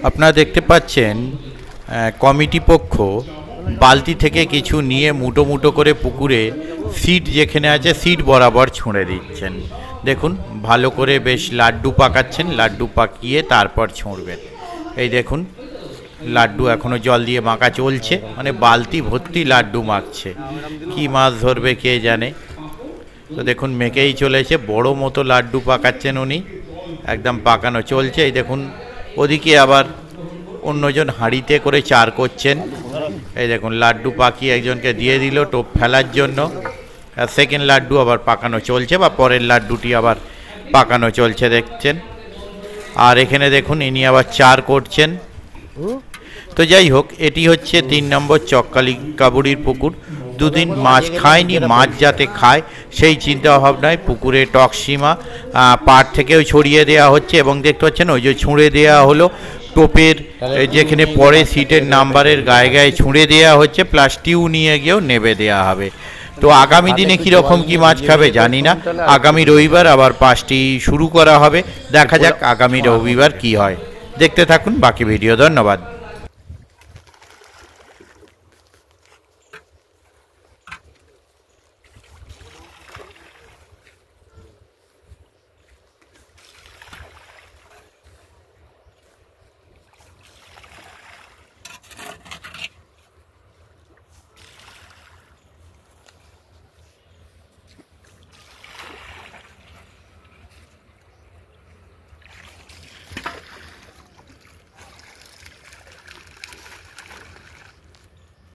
আপনারা দেখতে পাচ্ছেন কমিটি পক্ষ বালতি থেকে কিছু নিয়ে মুটো মুটো করে পুকুরে সিট যেখানে আছে সিট বরাবর ছুঁড়ে দিচ্ছেন। দেখুন ভালো করে বেশ লাড্ডু পাকাচ্ছেন, লাড্ডু পাকিয়ে তারপর ছুঁড়বেন। এই দেখুন লাড্ডু এখনও জল দিয়ে মাখা চলছে, মানে বালতি ভর্তি লাড্ডু মাখছে। কি মাছ ধরবে কে জানে। তো দেখুন মেকেই চলেছে, বড় মতো লাড্ডু পাকাচ্ছেন উনি, একদম পাকানো চলছে। এই দেখুন ওদিকে আবার অন্যজন হাঁড়িতে করে চার করছেন। এই দেখুন লাড্ডু পাকিয়ে একজনকে দিয়ে দিল টোপ ফেলার জন্য, আর সেকেন্ড লাড্ডু আবার পাকানো চলছে, বা পরের লাড্ডুটি আবার পাকানো চলছে দেখছেন। আর এখানে দেখুন ইনি আবার চার করছেন। তো যাই হোক, এটি হচ্ছে 3 নম্বর চককালী কাবুড়ির পুকুর। দুদিন মাছ খায়নি, মাছ যাতে খায় সেই চিন্তা ভাবনায় পুকুরে টকসীমা পাড় থেকেও ছড়িয়ে দেওয়া হচ্ছে। এবং দেখতে পাচ্ছেন ওই যে ছুঁড়ে দেওয়া হলো টোপের যেখানে পরে সিটের নাম্বারের গায়ে গায়ে ছুঁড়ে দেওয়া হচ্ছে, প্লাস টিউ নিয়ে গিয়েও নেবে দেওয়া হবে। তো আগামী দিনে কীরকম কি মাছ খাবে জানি না। আগামী রবিবার আবার পাসটি শুরু করা হবে, দেখা যাক আগামী রবিবার কি হয়। দেখতে থাকুন বাকি ভিডিও। ধন্যবাদ।